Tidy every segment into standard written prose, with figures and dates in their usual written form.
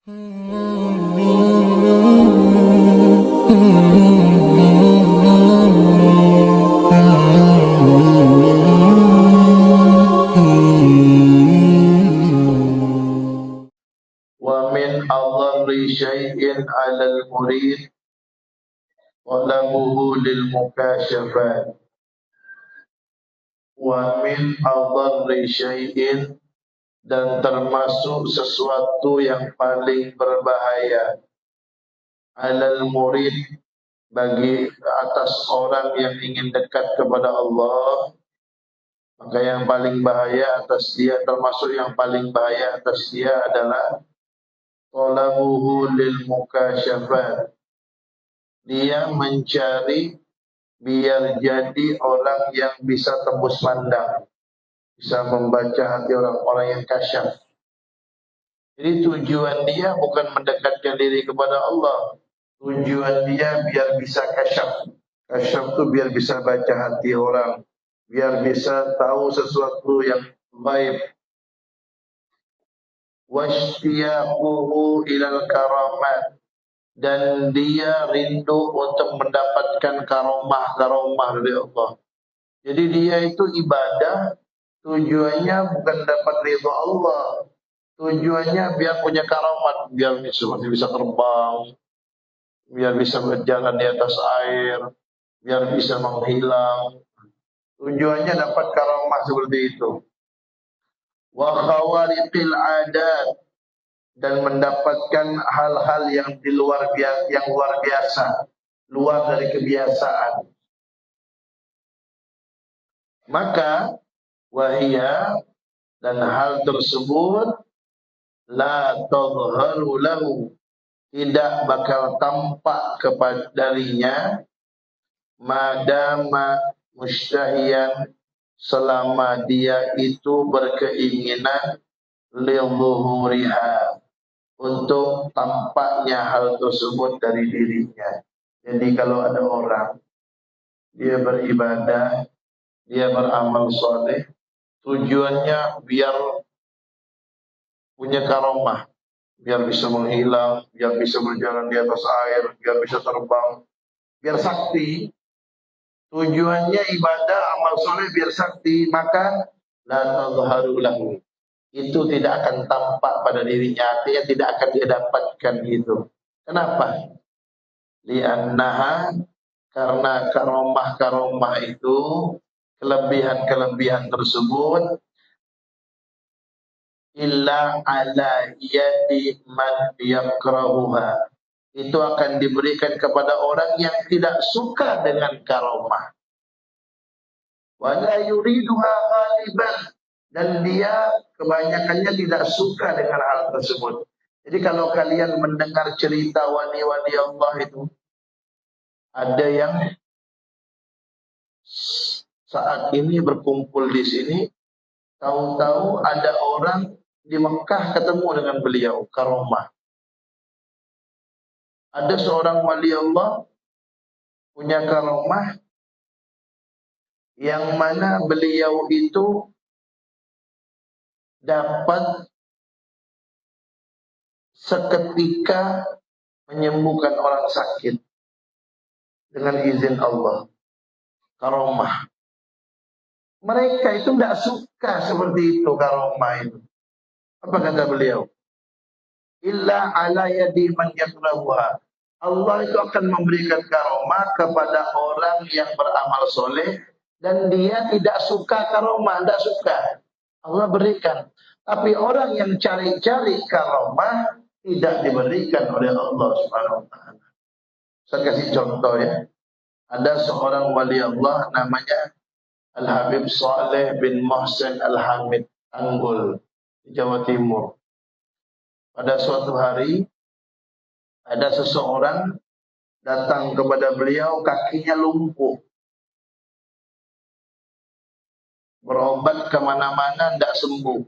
Wa min adharri syai'in 'alal murid talabuhu lil mukashafat. Wa min adharri syai'in, dan termasuk sesuatu yang paling berbahaya, 'alal murid, bagi atas orang yang ingin dekat kepada Allah. Maka yang paling bahaya atas dia, termasuk yang paling bahaya atas dia adalah talabuhu lil mukashafat. Dia mencari biar jadi orang yang bisa tembus pandang, bisa membaca hati orang-orang yang kasyaf. Jadi tujuan dia bukan mendekatkan diri kepada Allah. Tujuan dia biar bisa kasyaf. Kasyaf itu biar bisa baca hati orang, biar bisa tahu sesuatu yang baik. Washtiyaquhu ilal karamat, dan dia rindu untuk mendapatkan karomah-karomah dari Allah. Jadi dia itu ibadah, tujuannya bukan dapat ridha Allah. Tujuannya biar punya karamat, biar bisa terbang, biar bisa berjalan di atas air, biar bisa menghilang. Tujuannya dapat karamah seperti itu. Wa khawariqil adat, dan mendapatkan hal-hal yang luar biasa, luar dari kebiasaan. Maka wahia, dan hal tersebut, la tadhharu lahu, tidak bakal tampak kepada darinya, madama mustahiyan, selama dia itu berkeinginan lidhuhuriha, untuk tampaknya hal tersebut dari dirinya. Jadi kalau ada orang dia beribadah, dia beramal soleh, tujuannya biar punya karomah, biar bisa menghilang, biar bisa berjalan di atas air, biar bisa terbang, biar sakti. Tujuannya ibadah, amal soleh biar sakti, maka la tadhharu lahu, itu tidak akan tampak pada dirinya, artinya tidak akan dia dapatkan itu. Kenapa? Li'annaha, karena karomah-karomah itu, kelebihan-kelebihan tersebut, illa ala yadi man yakrahuha, itu akan diberikan kepada orang yang tidak suka dengan karomah. Wala yuriduha ghaliban, dan dia kebanyakannya tidak suka dengan hal tersebut. Jadi kalau kalian mendengar cerita wali-wali Allah itu, ada yang saat ini berkumpul di sini, tahu-tahu ada orang di Mekah ketemu dengan beliau, karomah. Ada seorang wali Allah punya karomah, yang mana beliau itu dapat seketika menyembuhkan orang sakit dengan izin Allah. Karomah. Mereka itu tidak suka seperti itu, karomah itu. Apa kata beliau? Illa ala yadi man yakrahuha, Allah itu akan memberikan karomah kepada orang yang beramal soleh, dan dia tidak suka karomah, tidak suka. Allah berikan. Tapi orang yang cari-cari karomah tidak diberikan oleh Allah Subhanahu wa taala. Saya kasih contoh ya. Ada seorang wali Allah namanya Al-Habib Saleh bin Muhsin Al-Hamid, Tanggul, di Jawa Timur. Pada suatu hari ada seseorang datang kepada beliau, kakinya lumpuh, berobat kemana-mana tidak sembuh.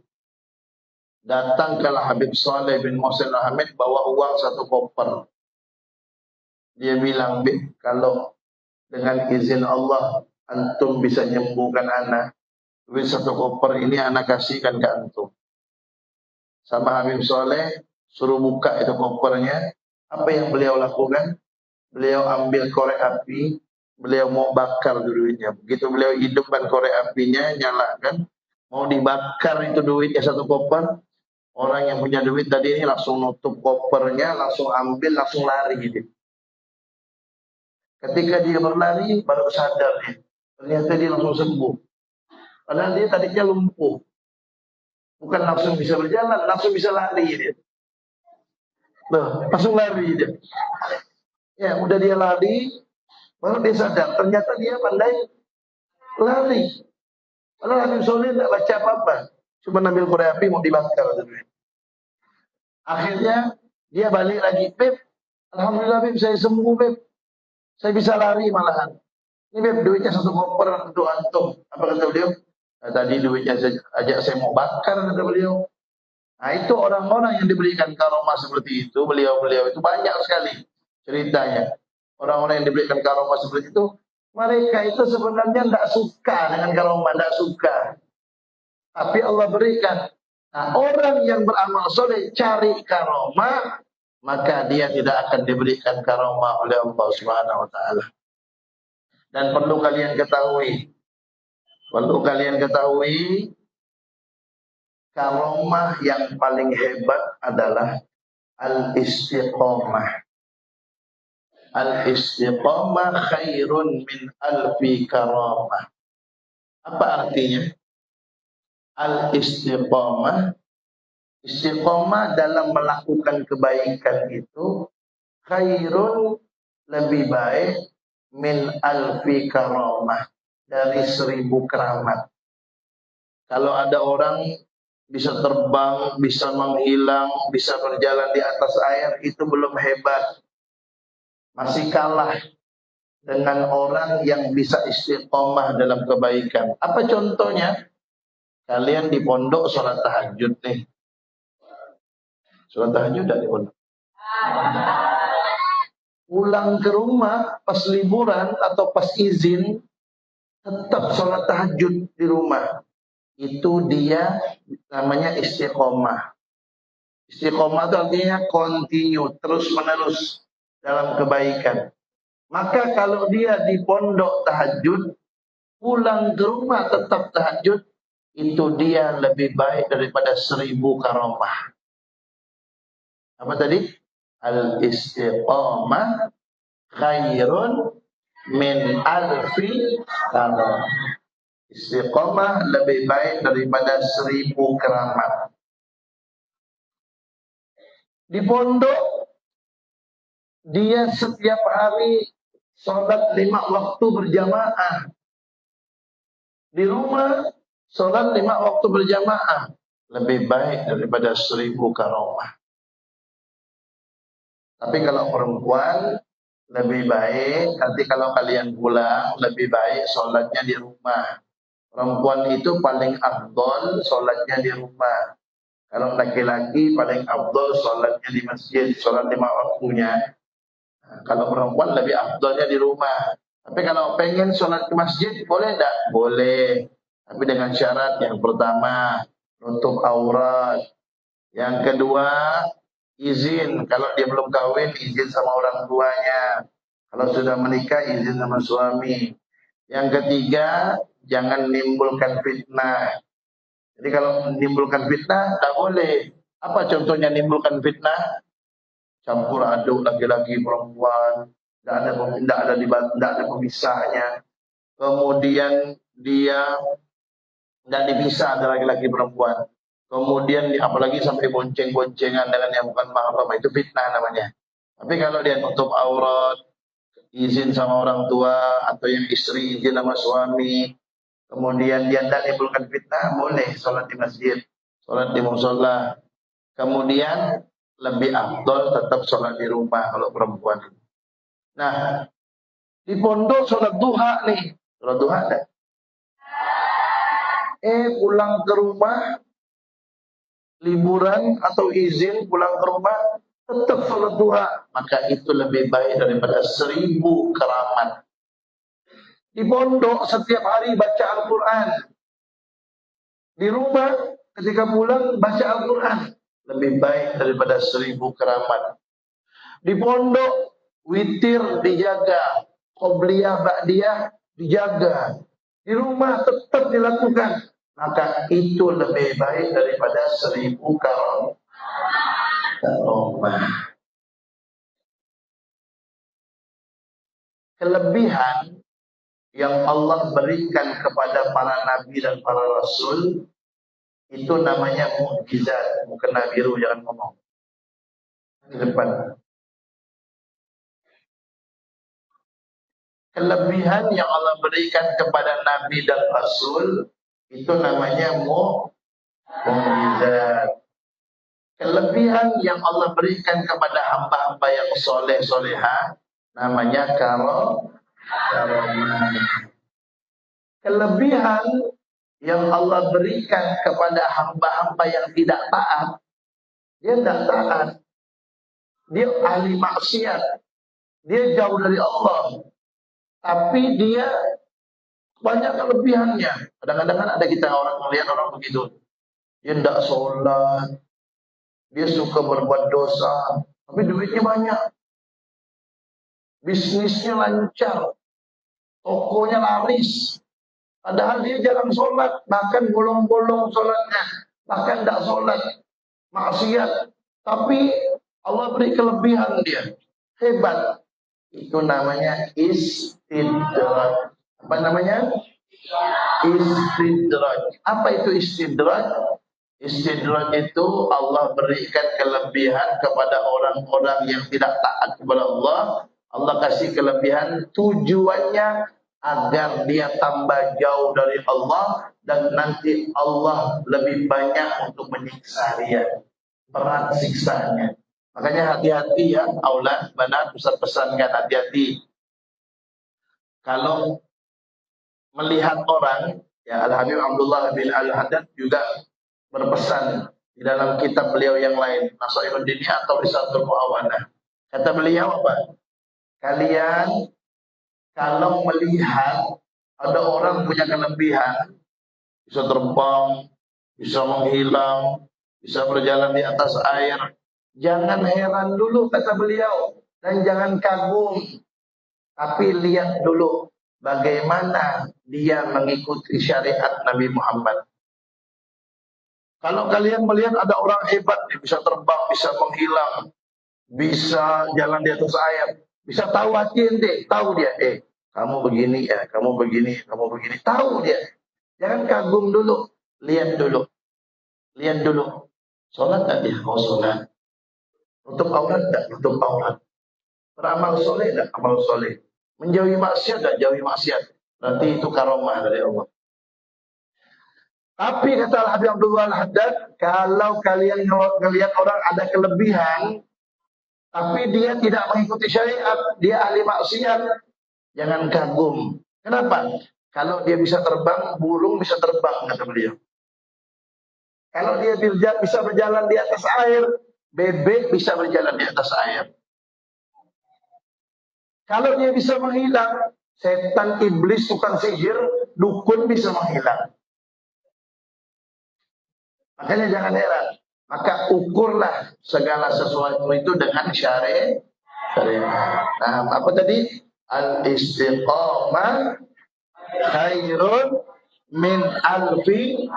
Datang ke Al-Habib Saleh bin Muhsin Al-Hamid, bawa uang 1 koper. Dia bilang, kalau dengan izin Allah antum bisa menyembuhkan anak, duit 1 koper ini anak kasihkan ke antum. Sama Habib Saleh suruh buka itu kopernya. Apa yang beliau lakukan? Beliau ambil korek api, beliau mau bakar duitnya. Begitu beliau hidupkan korek apinya, nyalakan, mau dibakar itu duitnya satu koper. Orang yang punya duit tadi ini langsung nutup kopernya, langsung ambil, langsung lari gitu. Ketika dia berlari, baru sadar dia. Ternyata dia langsung sembuh. Padahal dia tadinya lumpuh. Bukan langsung bisa berjalan, langsung bisa lari dia. Loh, langsung lari dia. Ya, udah dia lari, baru dia sadar. Ternyata dia pandai lari. Padahal Habib Soleh tidak baca apa-apa. Cuma ambil korek api mau dibakar. Akhirnya dia balik lagi. Beb, alhamdulillah Beb, saya sembuh Beb. Saya bisa lari malahan. Ini Beb, duitnya satu koper untuk antum. Apa kata beliau? Nah, tadi duitnya ajak saya mau bakar, kata beliau. Nah, itu orang-orang yang diberikan karomah seperti itu, beliau-beliau itu banyak sekali ceritanya. Orang-orang yang diberikan karomah seperti itu, mereka itu sebenarnya tidak suka dengan karomah, tidak suka. Tapi Allah berikan. Nah, orang yang beramal soleh cari karomah, maka dia tidak akan diberikan karomah oleh Allah Subhanahu wa taala. Dan perlu kalian ketahui, karomah yang paling hebat adalah al-istiqomah. Al-istiqomah khairun min alfi karamah. Apa artinya? Al-istiqomah, istiqomah dalam melakukan kebaikan itu khairun, lebih baik, min alfi karamah, dari 1000 keramat. Kalau ada orang bisa terbang, bisa menghilang, bisa berjalan di atas air, itu belum hebat. Masih kalah dengan orang yang bisa istiqomah dalam kebaikan. Apa contohnya? Kalian di pondok sholat tahajud nih. Sholat tahajud dari pondok. Pulang ke rumah pas liburan atau pas izin, tetap sholat tahajud di rumah. Itu dia namanya istiqomah. Istiqomah itu artinya continue, terus menerus dalam kebaikan. Maka kalau dia di pondok tahajud, pulang ke rumah tetap tahajud, itu dia lebih baik daripada 1000 karomah. Apa tadi? Al-istiqomah khairun min alfi karomah. Istiqomah lebih baik daripada 1000 keramat. Di pondok, dia setiap hari sholat 5 waktu berjamaah. Di rumah, sholat 5 waktu berjamaah. Lebih baik daripada 1000 karomah. Tapi kalau perempuan, lebih baik, nanti kalau kalian pulang, lebih baik sholatnya di rumah. Perempuan itu paling afdol sholatnya di rumah. Kalau laki-laki paling afdol sholatnya di masjid, sholat 5 waktunya. Nah, kalau perempuan lebih afdolnya di rumah. Tapi kalau pengen sholat ke masjid, boleh tidak? Boleh. Tapi dengan syarat yang pertama, nutup aurat. Yang kedua, izin. Kalau dia belum kawin, izin sama orang tuanya. Kalau sudah menikah, izin sama suami. Yang ketiga, jangan menimbulkan fitnah. Jadi kalau menimbulkan fitnah, tak boleh. Apa contohnya menimbulkan fitnah? Campur aduk laki-laki perempuan, tidak ada pemisahnya. Kemudian dia tidak dipisah antara laki-laki perempuan. Kemudian apalagi sampai bonceng-boncengan dengan yang bukan mahram, itu fitnah namanya. Tapi kalau dia tutup aurat, izin sama orang tua, atau yang istri izin sama suami, kemudian dia tidak menimbulkan fitnah, boleh sholat di masjid, sholat di musola. Kemudian lebih afdol tetap sholat di rumah kalau perempuan. Nah, di pondok sholat duha nih, sholat duha ada. Pulang ke rumah, liburan atau izin pulang ke rumah, tetap sholat duha. Maka itu lebih baik daripada 1000 keramat. Di pondok setiap hari baca Al-Quran. Di rumah ketika pulang baca Al-Quran. lebih baik daripada 1000 keramat. Di pondok witir dijaga, qobliyah ba'diyah dijaga, di rumah tetap dilakukan, maka itu lebih baik daripada 1000 karomah. Kelebihan yang Allah berikan kepada para nabi dan para rasul itu namanya mukjizat. Bukan nabiru, jangan ngomong di depan. Kelebihan yang Allah berikan kepada nabi dan rasul itu namanya mukjizat. Kelebihan yang Allah berikan kepada hamba-hamba yang soleh soleha namanya karomah. Kelebihan yang Allah berikan kepada hamba-hamba yang tidak taat, dia tidak taat, dia ahli maksiat, dia jauh dari Allah, tapi dia banyak kelebihannya. Kadang-kadang ada kita orang melihat orang begitu, dia tidak sholat, dia suka berbuat dosa, tapi duitnya banyak, bisnisnya lancar, tokonya laris. Padahal dia jarang sholat, bahkan bolong-bolong sholatnya, bahkan tidak sholat, maksiat. Tapi Allah beri kelebihan dia, hebat. Itu namanya istidraj. Apa namanya? Istidraj. Apa itu istidraj? Istidraj itu Allah berikan kelebihan kepada orang-orang yang tidak taat kepada Allah. Allah kasih kelebihan, tujuannya agar dia tambah jauh dari Allah, dan nanti Allah lebih banyak untuk menyiksa dia, berat siksanya. Makanya hati-hati ya, aulad, banat, Ustaz pesankan hati-hati. Kalau melihat orang, ya Al-Habib Abdullah bin Al-Haddad juga berpesan di dalam kitab beliau yang lain, Nasaihud Diniyah atau Risalatul Mu'awanah. Kata beliau apa? Kalian kalau melihat ada orang punya kelebihan, bisa terbang, bisa menghilang, bisa berjalan di atas air, jangan heran dulu, kata beliau, dan jangan kagum, tapi lihat dulu bagaimana dia mengikuti syariat Nabi Muhammad. Kalau kalian melihat ada orang hebat, bisa terbang, bisa menghilang, bisa jalan di atas air, bisa tahu hati ente, tahu dia, kamu begini ya, kamu begini, kamu begini. Tahu dia. Jangan kagum dulu. Lihat dulu. Lihat dulu. Sholat tak dia? Oh sholat. Tutup aurat tak? Tutup aurat. Beramal soleh tak? Amal soleh. Menjauhi maksiat tak? Jauhi maksiat. Nanti itu karomah dari Allah. Tapi kata Al-Habib Abdullah Al-Haddad, kalau kalian melihat orang ada kelebihan, tapi dia tidak mengikuti syariat, dia ahli maksiat, jangan kagum. Kenapa? Kalau dia bisa terbang, burung bisa terbang, kata beliau. Kalau dia bisa berjalan di atas air, bebek bisa berjalan di atas air. Kalau dia bisa menghilang, setan, iblis, tukang sihir, dukun bisa menghilang. Makanya jangan heran. Maka ukurlah segala sesuatu itu dengan syariat. Nah, apa tadi? Al-istiqamah khairun min alfi.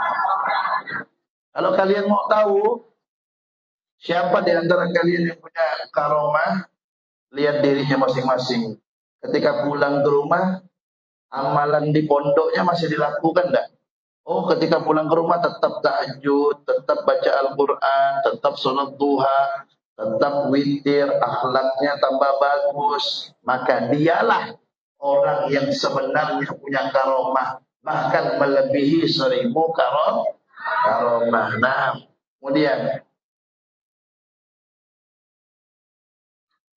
Kalau kalian mau tahu siapa di antara kalian yang punya karomah, lihat dirinya masing-masing. Ketika pulang ke rumah, amalan di pondoknya masih dilakukan enggak? Oh, ketika pulang ke rumah tetap tahajud, tetap baca Al-Quran, tetap sholat duha, tetap witir, akhlaknya tambah bagus, maka dialah orang yang sebenarnya punya karomah, bahkan melebihi 1000 karomah. Nah, kemudian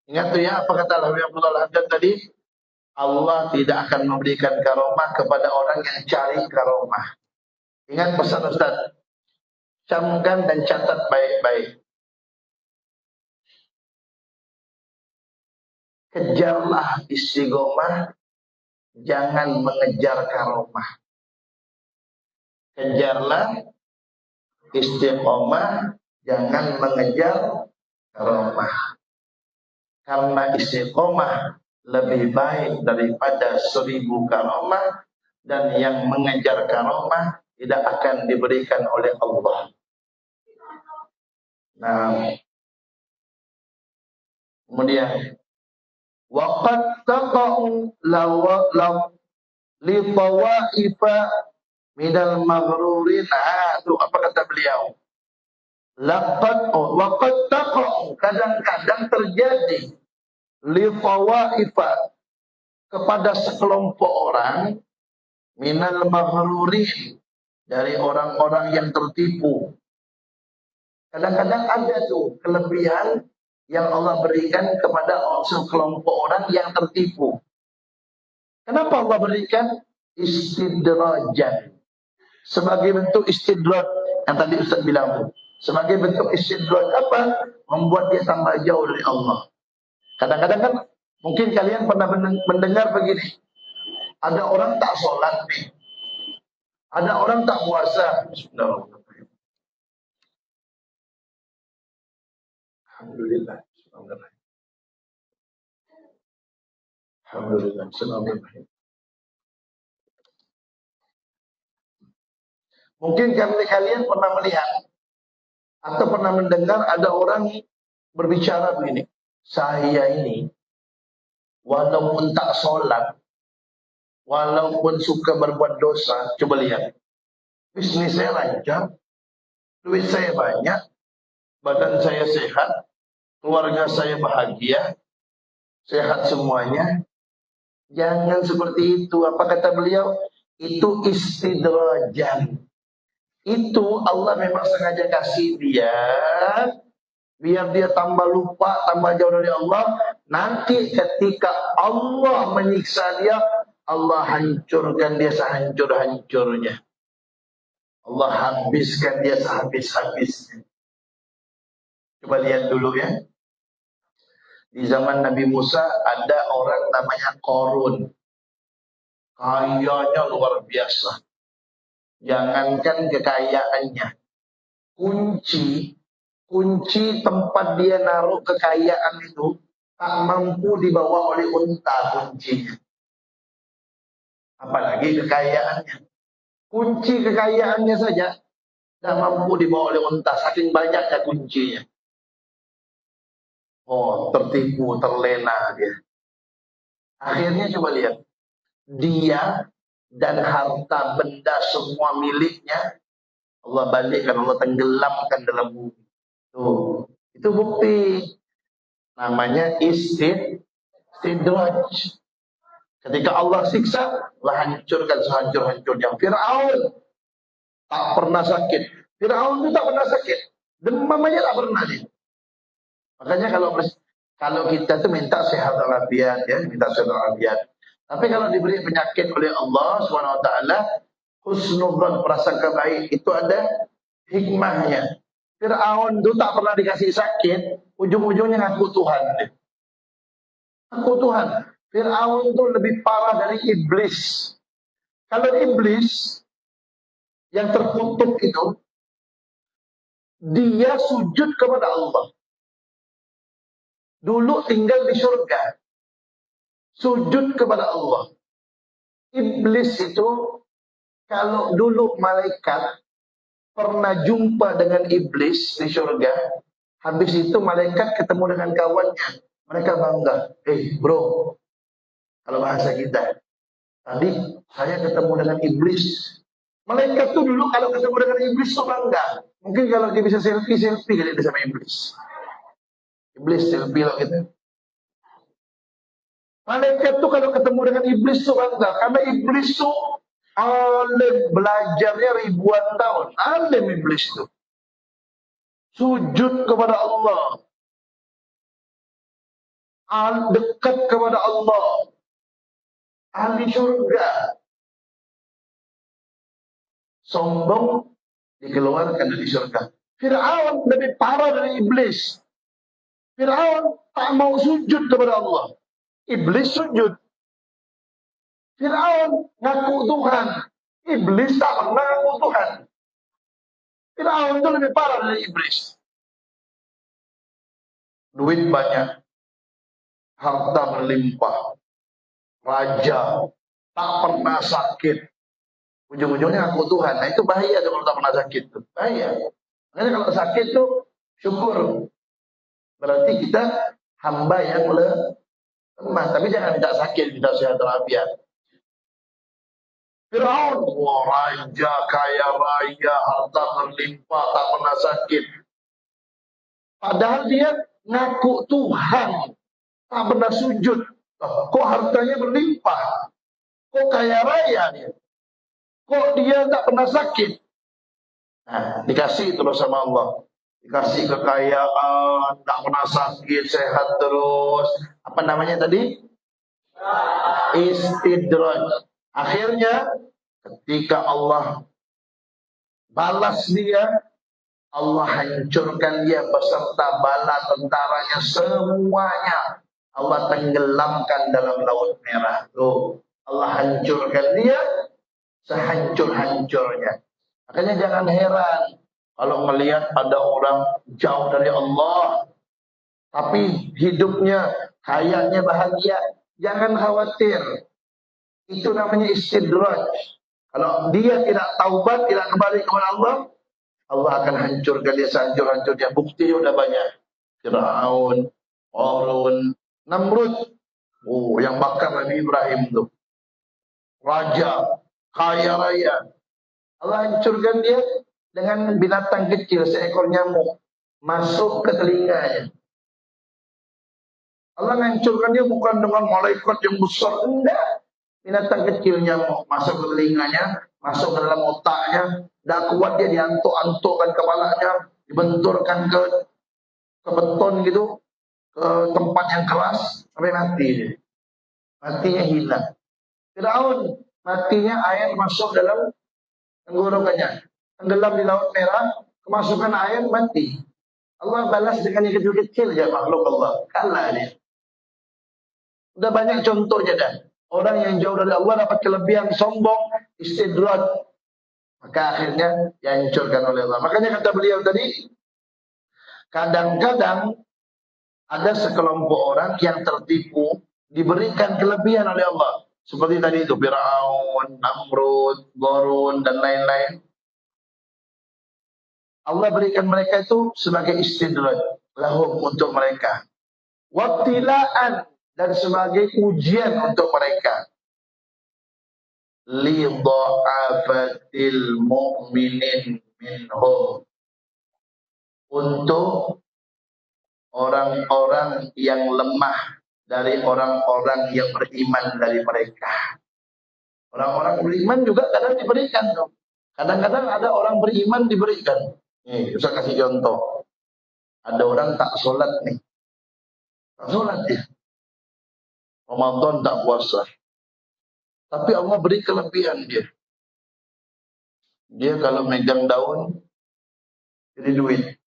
ingat tuh ya, apa kata Al-Habib Abdullah Al-Haddad tadi? Allah tidak akan memberikan karomah kepada orang yang cari karomah. Ingat pesan Ustaz, camkan dan catat baik-baik. Kejarlah istiqomah, jangan mengejar karomah. Kejarlah istiqomah, Jangan mengejar karomah. Karena istiqomah lebih baik daripada 1000 karomah, dan yang mengejar karomah tidak akan diberikan oleh Allah. Nah, kemudian waqad taqa'u li tawaifa minal maghrurin. Itu apa kata beliau? Waqad taqa'u, kadang-kadang terjadi li tawaifa, kepada sekelompok orang, minal maghrurin, dari orang-orang yang tertipu. Kadang-kadang ada tuh kelebihan yang Allah berikan kepada sekelompok orang yang tertipu. Kenapa Allah berikan? Istidrajan. Sebagai bentuk istidraj yang tadi Ustaz bilang. Sebagai bentuk istidraj apa? Membuat dia tambah jauh dari Allah. Kadang-kadang kan mungkin kalian pernah mendengar begini. Ada orang tak sholat nih. Ada orang tak puasa. Alhamdulillah. Alhamdulillah. Mungkin kalian pernah melihat atau pernah mendengar ada orang berbicara begini. Saya ini walaupun tak sholat, walaupun suka berbuat dosa, coba lihat. Bisnis saya lancar, duit saya banyak, badan saya sehat, keluarga saya bahagia, sehat semuanya. Jangan seperti itu. Apa kata beliau? Itu istidrajan. Itu Allah memang sengaja kasih dia, biar dia tambah lupa, tambah jauh dari Allah. Nanti ketika Allah menyiksa dia, Allah hancurkan dia sehancur-hancurnya. Allah habiskan dia sehabis-habisnya. Coba lihat dulu ya. Di zaman Nabi Musa ada orang namanya Qarun. Kayanya luar biasa. Jangankan kekayaannya, kunci tempat dia naruh kekayaan itu tak mampu dibawa oleh unta kuncinya. Apalagi kekayaannya. Kunci kekayaannya saja tak mampu dibawa oleh unta, saking banyaknya kuncinya. Oh, tertipu, terlena dia. Akhirnya coba lihat. Dia dan harta benda semua miliknya Allah balikkan, Allah tenggelamkan dalam bumi. Tuh, itu bukti. Namanya istidraj. Ketika Allah siksa, Allah hancurkan sehancur-hancurnya. Fir'aun tak pernah sakit. Fir'aun itu tak pernah sakit. Demam aja tak pernah dia. Makanya kalau kita tuh minta sehat walafiat ya, minta sehat walafiat. Tapi kalau diberi penyakit oleh Allah SWT, husnudzon, prasangka baik, itu ada hikmahnya. Fir'aun itu tak pernah dikasih sakit, ujung-ujungnya ngaku Tuhan. Ngaku Tuhan. Fir'aun itu lebih parah dari iblis. Kalau iblis yang terkutuk itu, dia sujud kepada Allah. Dulu tinggal di surga, sujud kepada Allah. Iblis itu, kalau dulu malaikat pernah jumpa dengan iblis di surga, habis itu malaikat ketemu dengan kawannya, mereka bangga. Bro, kalau bahasa kita, tadi saya ketemu dengan iblis. Malaikat tuh dulu kalau ketemu dengan iblis tuh bangga. Mungkin kalau dia bisa selfie kali dia sama iblis. Iblis selfie loh gitu. Malaikat tuh kalau ketemu dengan iblis tuh bangga, karena iblis tuh alim, belajarnya ribuan tahun. Alim iblis tuh. Sujud kepada Allah. Dekat kepada Allah. Ahli surga. Sombong dikeluarkan dari surga. Fir'aun lebih parah dari iblis. Fir'aun tak mau sujud kepada Allah. Iblis sujud. Fir'aun ngaku Tuhan. Iblis tak pernah ngaku Tuhan. Fir'aun itu lebih parah dari iblis. duit banyak, harta berlimpah, raja, tak pernah sakit. Ujung-ujungnya aku Tuhan. Nah, itu bahaya kalau tak pernah sakit tuh. Bahaya. Makanya kalau sakit tuh syukur. Berarti kita hamba yang lemah. Tapi jangan tidak sakit, tidak sehat walafiat. Firaun, wah, raja kaya raya, harta berlimpah, tak pernah sakit. Padahal dia ngaku Tuhan, tak pernah sujud. Kok hartanya berlimpah? Kok kaya raya dia? Kok dia tak pernah sakit? Nah, dikasih terus sama Allah. Dikasih kekayaan, tak pernah sakit, sehat terus. Apa namanya tadi? Istidraj. Akhirnya ketika Allah balas dia, Allah hancurkan dia beserta bala tentaranya semuanya. Allah tenggelamkan dalam laut merah. Tuh, Allah hancurkan dia sehancur-hancurnya. Makanya jangan heran kalau melihat ada orang jauh dari Allah, tapi hidupnya, kayaknya bahagia. Jangan khawatir. Itu namanya istidraj. Kalau dia tidak taubat, tidak kembali kepada Allah, Allah akan hancurkan dia sehancur-hancurnya. Buktinya udah banyak. Firaun, Qarun, Namrud. Oh, yang bakar Nabi Ibrahim tuh. Raja, kaya raya. Allah hancurkan dia dengan binatang kecil, seekor nyamuk masuk ke telinganya. Allah hancurkan dia bukan dengan malaikat yang besar, enggak. Binatang kecil nyamuk masuk ke telinganya, masuk ke dalam otaknya, tidak kuat dia diantuk-antukkan kepalanya, dibenturkan ke beton gitu, ke tempat yang keras sampai mati dia. Matinya hilang. Firaun matinya air masuk dalam tenggorokannya, tenggelam di laut merah, kemasukan air mati. Allah balas dengan yang kecil-kecil ya makhluk Allah. Kalah dia. Udah banyak contohnya dah. Orang yang jauh dari Allah dapat kelebihan sombong, istidraj. Maka akhirnya dihancurkan oleh Allah. Makanya kata beliau tadi, kadang-kadang ada sekelompok orang yang tertipu, diberikan kelebihan oleh Allah. Seperti tadi itu, Firaun, Namrud, Qarun, dan lain-lain. Allah berikan mereka itu sebagai istidraj lahum untuk mereka. Wabtilaan, dan sebagai ujian untuk mereka. Lidha'afatil mu'minin minhum, untuk orang-orang yang lemah dari orang-orang yang beriman dari mereka. Orang-orang beriman juga kadang diberikan. Kadang-kadang ada orang beriman diberikan. Nih, saya kasih contoh. Ada orang tak sholat nih. Tak sholat dia. Ramadan tak puasa. Tapi Allah beri kelebihan dia. Dia kalau megang daun, jadi duit.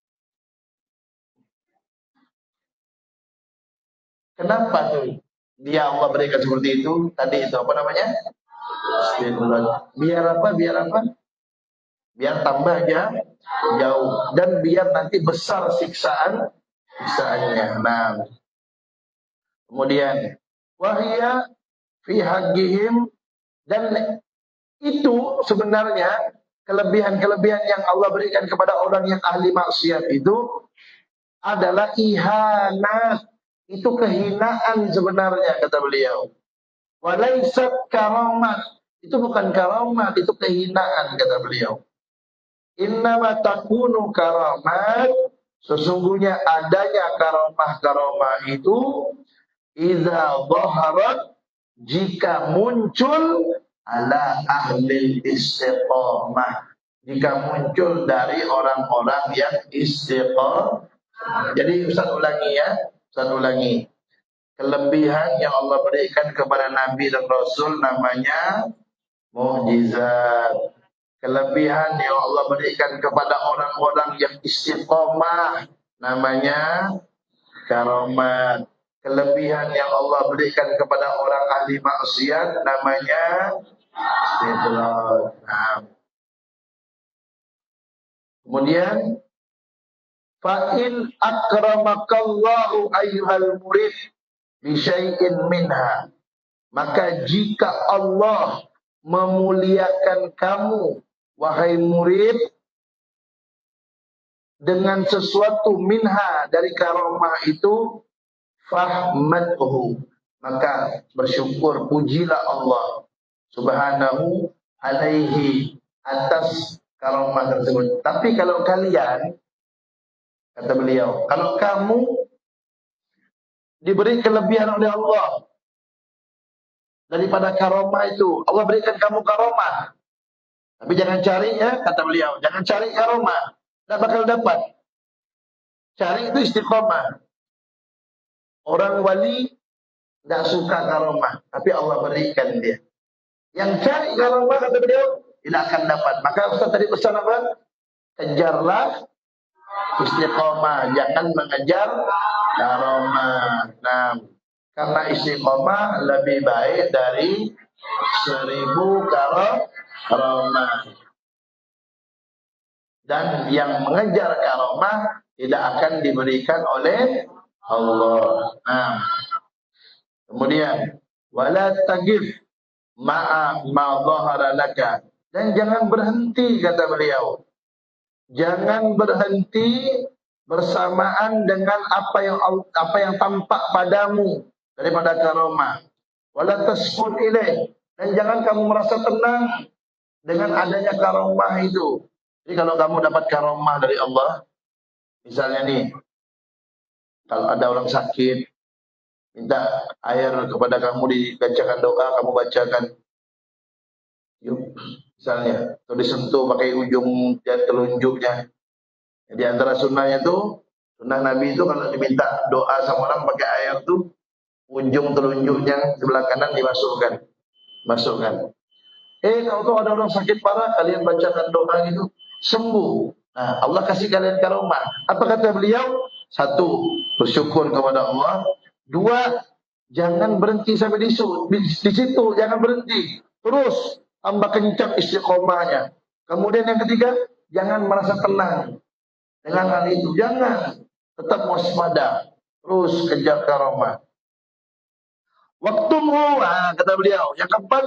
Kenapa tuh? Dia Allah berikan seperti itu. Tadi itu apa namanya? Biar apa? Biar apa? Biar tambah jauh. Dan biar nanti besar siksaannya. Nah, kemudian wahia fi haqqihim, dan itu sebenarnya kelebihan-kelebihan yang Allah berikan kepada orang yang ahli maksiat itu adalah ihanat. Itu kehinaan sebenarnya, kata beliau. Walaisat karamat, itu bukan karamat, itu kehinaan, kata beliau. Innama takunu karamat, sesungguhnya adanya karamah-karamah itu idza dhaharat, jika muncul ala ahli istiqamah, jika muncul dari orang-orang yang istiqamah. Jadi Ustaz ulangi ya, Ustaz ulangi. Kelebihan yang Allah berikan kepada Nabi dan Rasul namanya mukjizat. Kelebihan yang Allah berikan kepada orang-orang yang istiqamah namanya karamat. Kelebihan yang Allah berikan kepada orang ahli maksiat namanya istidraj. Nah. Kemudian fa in akramakallahu ayyuhal murid bi syai'in minha, maka jika Allah memuliakan kamu wahai murid dengan sesuatu minha dari karomah itu, fahmadhu, maka bersyukur, pujilah Allah subhanahu alaihi atas karomah tersebut. Tapi kalau kalian, kata beliau, kalau kamu diberi kelebihan oleh Allah daripada karomah itu, Allah berikan kamu karomah, tapi jangan cari, ya, kata beliau, jangan cari karomah, tidak bakal dapat. Cari itu istiqomah. Orang wali tidak suka karomah, tapi Allah berikan dia. Yang cari karomah, kata beliau, tidak akan dapat. Maka Ustaz tadi pesan apa? Kejarlah istiqomah, jangan mengejar karomah. Nah, karena istiqomah lebih baik dari 1000 karomah. Dan yang mengejar karomah tidak akan diberikan oleh Allah. Nah, kemudian wala tagif ma'a ma dhahara laka, dan jangan berhenti, kata beliau, jangan berhenti bersamaan dengan apa yang tampak padamu daripada karomah. Wala tasqut ilaih, dan jangan kamu merasa tenang dengan adanya karomah itu. Jadi kalau kamu dapat karomah dari Allah, misalnya nih, kalau ada orang sakit, minta air kepada kamu, dibacakan doa, kamu bacakan, yuk, misalnya, atau disentuh pakai ujung telunjuknya. Di antara sunnahnya itu, sunnah Nabi itu kalau diminta doa sama orang pakai air tuh, ujung telunjuknya sebelah kanan masukkan. Kalau tuh ada orang sakit parah, kalian bacakan doa gitu, sembuh. Nah, Allah kasih kalian karomah. Apa kata beliau? 1, bersyukur kepada Allah. 2, jangan berhenti sampai di situ, jangan berhenti. Terus tambah kencang istiqomahnya. Kemudian yang ketiga, jangan merasa tenang dengan hal itu. Jangan, tetap waspada. Terus kejar karomah. Waktumu, kata beliau. Yang keempat,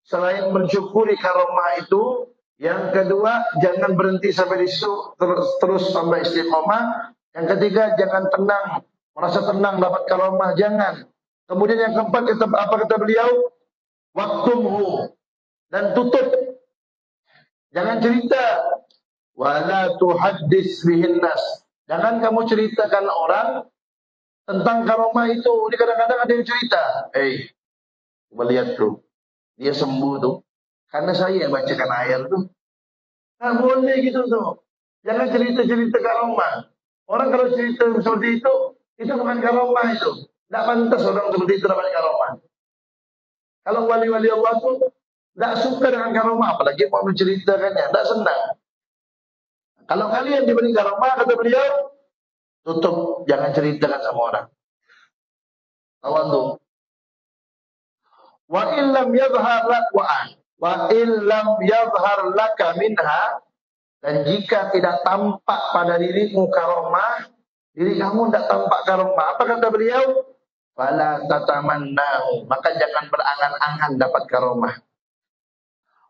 selain mensyukuri karomah itu, yang kedua, jangan berhenti sampai di situ, terus tambah istiqomah. Yang ketiga, jangan tenang, merasa tenang dapat karomah, jangan. Kemudian yang keempat, apa kata beliau? Waktumu, dan tutup. Jangan cerita. Wala tuhaddis bihin nas, jangan kamu ceritakan orang tentang karomah itu. Ini kadang-kadang ada yang cerita, melihat tuh, dia sembuh tuh, karena saya bacakan ayat tuh. Nah, boleh gitu tuh. Jangan cerita-cerita karomah. Orang kalau cerita seperti itu bukan karomah itu. Tidak pantas orang seperti itu dapat karomah. Kalau wali-wali Allah tuh tidak suka dengan karomah, apalagi mau menceritakannya, tidak senang. Kalau kalian diberi karomah, kata beliau, tutup, jangan ceritakan sama orang. Tawadhu. Wa illam yadhhar laka minha, dan jika tidak tampak pada dirimu karomah, diri kamu tidak tampak karomah, apa kata beliau? Fala tatamannahu, maka jangan berangan-angan dapat karomah.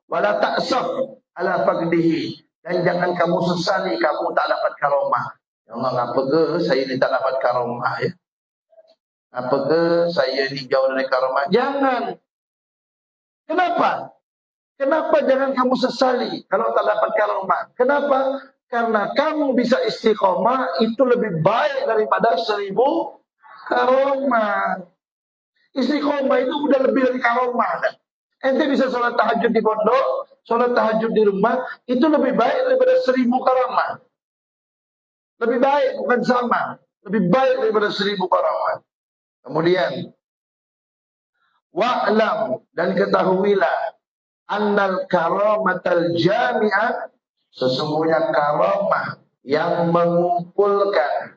Wala ta'saf ala faqdihi, dan jangan kamu sesali kamu tak dapat karomah. Ya Allah, ngapa ke saya ini tak dapat karomah, ya? Apa ke saya ini jauh dari karomah? Jangan. Kenapa? Kenapa jangan kamu sesali kalau tak dapat karomah? Kenapa? Karena kamu bisa istiqomah itu lebih baik daripada 1000 karomah. Istiqomah itu udah lebih dari karomah. Ente bisa sholat tahajud di pondok, sholat tahajud di rumah, itu lebih baik daripada 1000 karomah. Lebih baik, bukan sama. Lebih baik daripada 1000 karomah. Kemudian, wa'lam, dan ketahuilah, annal karamatal jami'ah, sesungguhnya karomah yang mengumpulkan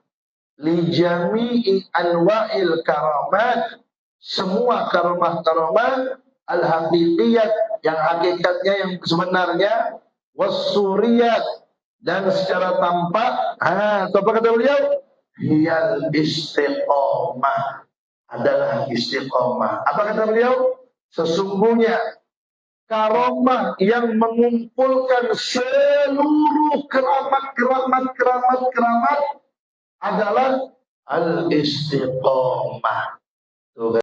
li jami'i anwa'il karamat, semua karomah-karomah al-haqiqiyat, yang hakikatnya, yang sebenarnya, wassuriyat, dan secara tampak. Apa kata beliau? Hiyal istiqomah, adalah istiqomah. Apa kata beliau? Sesungguhnya karomah yang mengumpulkan seluruh keramat adalah al-istiqomah.